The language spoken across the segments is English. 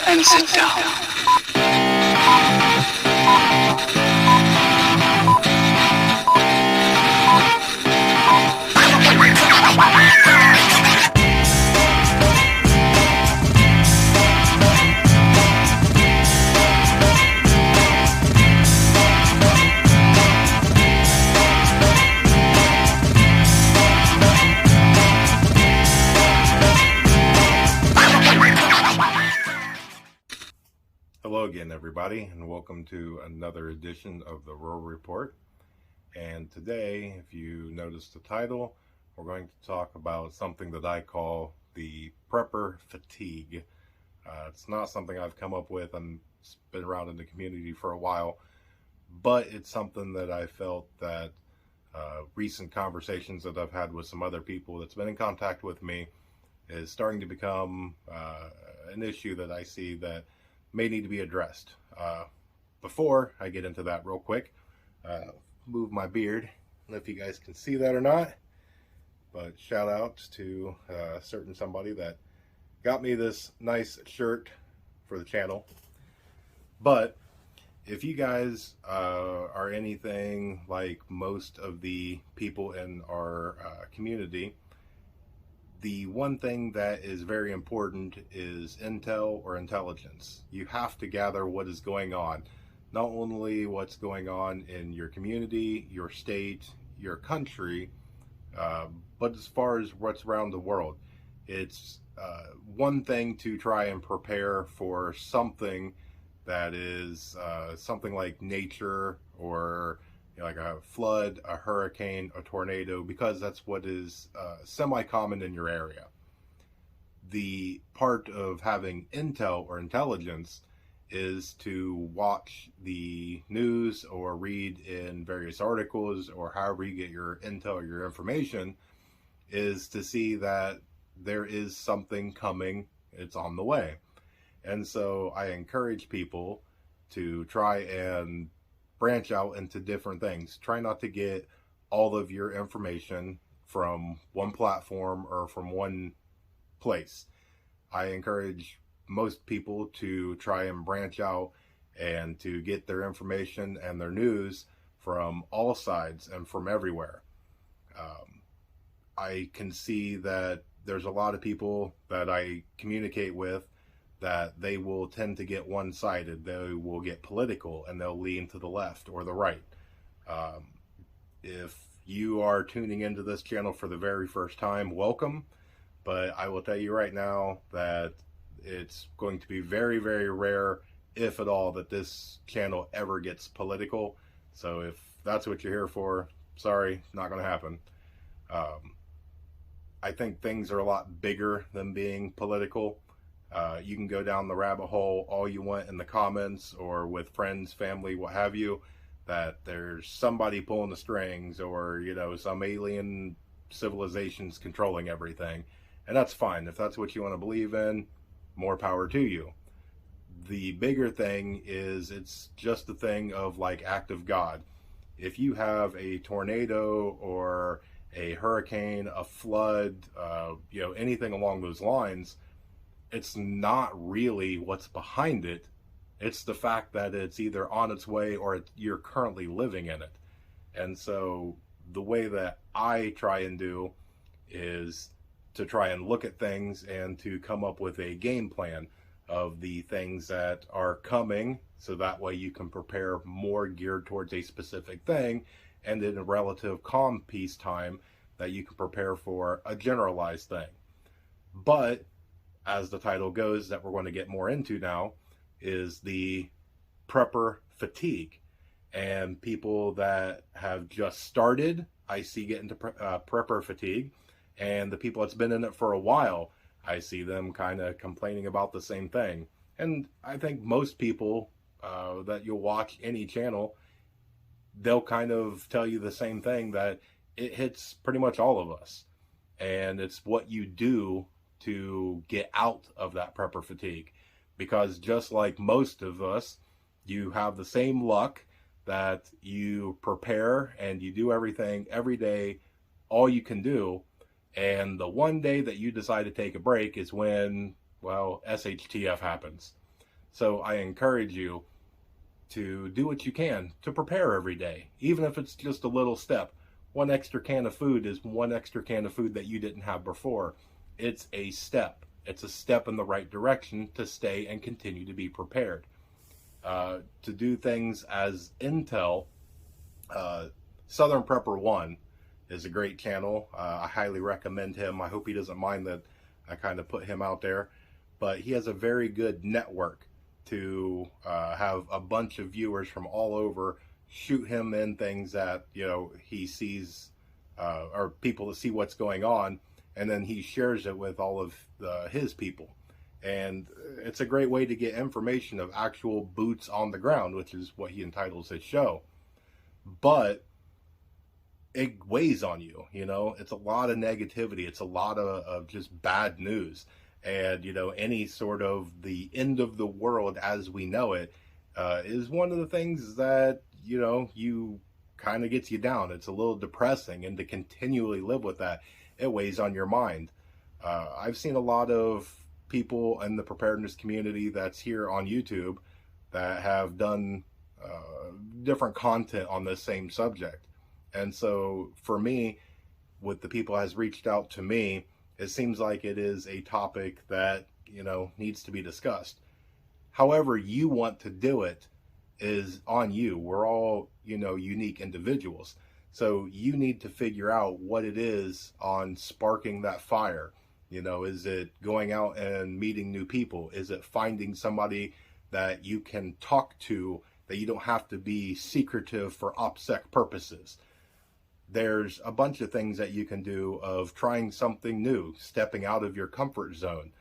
and sit down. Hello again, everybody, and welcome to another edition of the Rural Report. And today, if you notice the title, we're going to talk about something that I call the prepper fatigue. It's not something I've come up with. I've been around in the community for a while, but it's something that I felt that recent conversations that I've had with some other people that's been in contact with me is starting to become an issue that I see that may need to be addressed. Before I get into that real quick, move my beard. I don't know if you guys can see that or not, but shout outs to a certain somebody that got me this nice shirt for the channel. But if you guys are anything like most of the people in our community, the one thing that is very important is intel or intelligence. You have to gather what is going on. Not only what's going on in your community, your state, your country, but as far as what's around the world. It's one thing to try and prepare for something that is something like nature or like a flood, a hurricane, a tornado, because that's what is semi-common in your area. The part of having intel or intelligence is to watch the news or read in various articles or however you get your intel or your information, is to see that there is something coming, it's on the way. And so I encourage people to try and branch out into different things. Try not to get all of your information from one platform or from one place. I encourage most people to try and branch out and to get their information and their news from all sides and from everywhere. I can see that there's a lot of people that I communicate with that they will tend to get one-sided. They will get political and they'll lean to the left or the right. If you are tuning into this channel for the very first time, welcome. But I will tell you right now that it's going to be very, very rare, if at all, that this channel ever gets political. So if that's what you're here for, sorry, not going to happen. I think things are a lot bigger than being political. You can go down the rabbit hole all you want in the comments or with friends, family, what have you, that there's somebody pulling the strings or, some alien civilizations controlling everything. And that's fine. If that's what you want to believe in, more power to you. The bigger thing is it's just the thing of like act of God. If you have a tornado or a hurricane, a flood, anything along those lines, it's not really what's behind it. It's the fact that it's either on its way or you're currently living in it. And so the way that I try and do is to try and look at things and to come up with a game plan of the things that are coming, so that way you can prepare more geared towards a specific thing, and in a relative calm peace time that you can prepare for a generalized thing. But as the title goes, that we're going to get more into now, is the prepper fatigue. And people that have just started, I see get into prepper fatigue. And the people that's been in it for a while, I see them kind of complaining about the same thing. And I think most people that you'll watch any channel, they'll kind of tell you the same thing, that it hits pretty much all of us. And it's what you do to get out of that prepper fatigue. Because just like most of us, you have the same luck that you prepare and you do everything every day, all you can do. And the one day that you decide to take a break is when, well, SHTF happens. So I encourage you to do what you can to prepare every day, even if it's just a little step. One extra can of food is one extra can of food that you didn't have before. It's a step. It's a step in the right direction to stay and continue to be prepared. To do things as Intel, Southern Prepper 1 is a great channel. I highly recommend him. I hope he doesn't mind that I kind of put him out there. But he has a very good network to have a bunch of viewers from all over shoot him in things that, you know, he sees, or people to see what's going on, and then he shares it with all of his people. And it's a great way to get information of actual boots on the ground, which is what he entitles his show. But it weighs on you, you know, it's a lot of negativity. It's a lot of just bad news. And, you know, any sort of the end of the world as we know it is one of the things that, you know, you kind of gets you down. It's a little depressing, and to continually live with that, it weighs on your mind. I've seen a lot of people in the preparedness community that's here on YouTube that have done different content on this same subject. And so for me, with the people that has reached out to me, it seems like it is a topic that, you know, needs to be discussed. However you want to do it is on you. We're all, you know, unique individuals. So you need to figure out what it is on sparking that fire. You know, is it going out and meeting new people? Is it finding somebody that you can talk to, that you don't have to be secretive for OPSEC purposes? There's a bunch of things that you can do of trying something new, stepping out of your comfort zone.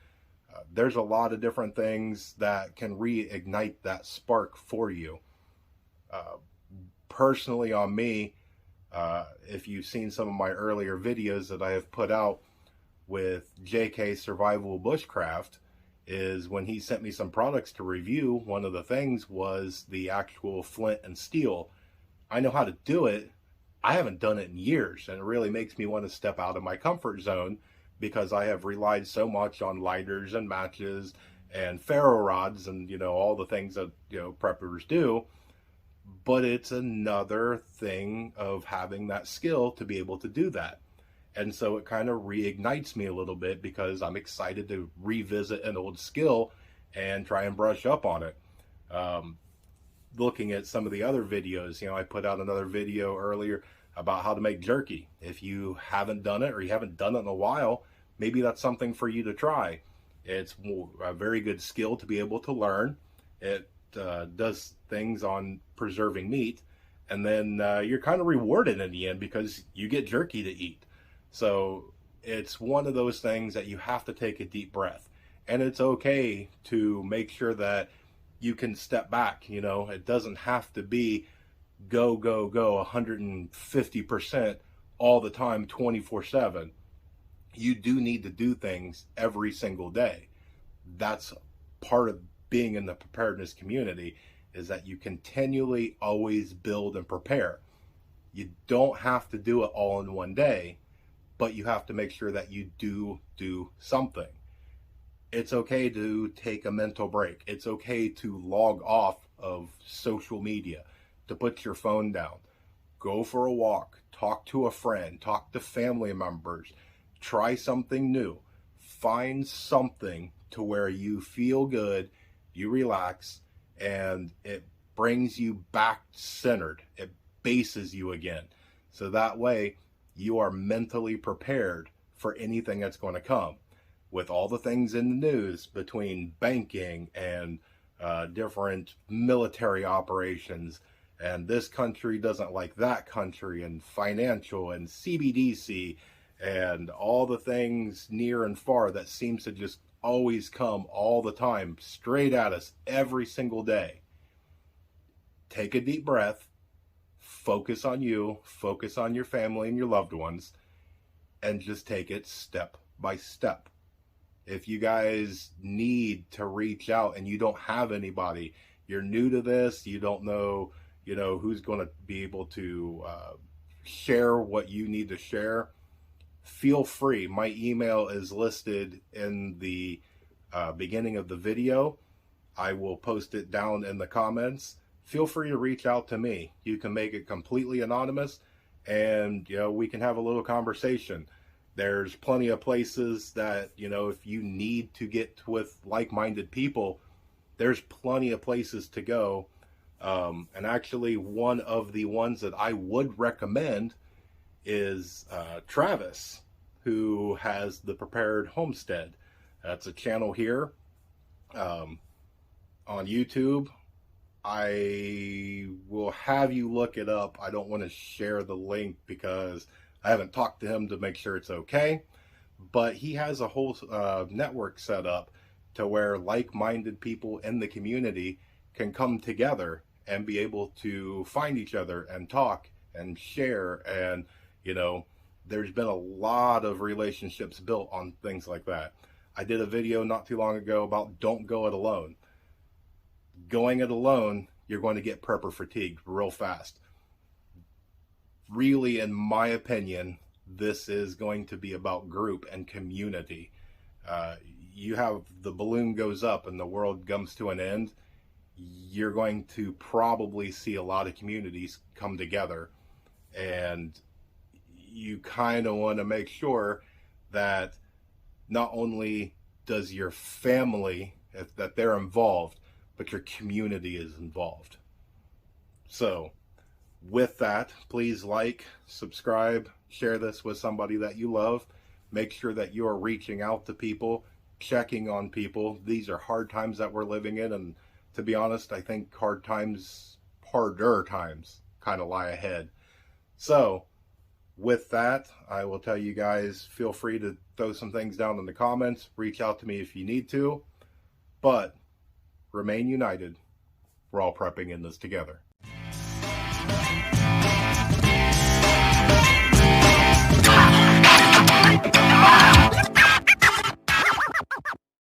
There's a lot of different things that can reignite that spark for you. Personally, on me, if you've seen some of my earlier videos that I have put out with JK Survival Bushcraft, is when he sent me some products to review, one of the things was the actual flint and steel. I know how to do it. I haven't done it in years, and it really makes me want to step out of my comfort zone, because I have relied so much on lighters and matches and ferro rods and, you know, all the things that, you know, preppers do. But it's another thing of having that skill to be able to do that. And so it kind of reignites me a little bit, because I'm excited to revisit an old skill and try and brush up on it. Looking at some of the other videos, you know, I put out another video earlier about how to make jerky. If you haven't done it, or you haven't done it in a while, maybe that's something for you to try. It's a very good skill to be able to learn. It does things on preserving meat, and then you're kind of rewarded in the end because you get jerky to eat. So it's one of those things that you have to take a deep breath, and it's okay to make sure that you can step back. You know, it doesn't have to be go 150% all the time, 24/7. You do need to do things every single day. That's part of being in the preparedness community, is that you continually always build and prepare. You don't have to do it all in one day, but you have to make sure that you do something. It's okay to take a mental break. It's okay to log off of social media, to put your phone down, go for a walk, talk to a friend, talk to family members, try something new. Find something to where you feel good, you relax, and it brings you back centered. It bases you again. So that way you are mentally prepared for anything that's going to come. With all the things in the news between banking and different military operations, and this country doesn't like that country, and financial and CBDC, and all the things near and far that seems to just always come all the time straight at us every single day. Take a deep breath, focus on you, focus on your family and your loved ones, and just take it step by step. If you guys need to reach out and you don't have anybody, you're new to this, you don't know, you know, who's going to be able to share what you need to share, feel free. My email is listed in the beginning of the video. I will post it down in the comments. Feel free to reach out to me. You can make it completely anonymous, and we can have a little conversation. There's plenty of places that, if you need to get with like-minded people, there's plenty of places to go. And actually, one of the ones that I would recommend is Travis, who has the Prepared Homestead. That's a channel here on YouTube. I will have you look it up. I don't want to share the link because I haven't talked to him to make sure it's okay. But he has a whole network set up to where like-minded people in the community can come together and be able to find each other and talk and share. And, there's been a lot of relationships built on things like that. I did a video not too long ago about don't go it alone. Going it alone, you're going to get prepper fatigued real fast. Really, in my opinion, this is going to be about group and community. You have the balloon goes up and the world comes to an end. You're going to probably see a lot of communities come together, and you kind of want to make sure that not only does your family, that they're involved, but your community is involved. So with that, please like, subscribe, share this with somebody that you love. Make sure that you are reaching out to people, checking on people. These are hard times that we're living in, and to be honest, I think harder times kind of lie ahead. So with that, I will tell you guys, feel free to throw some things down in the comments. Reach out to me if you need to. But remain united. We're all prepping in this together.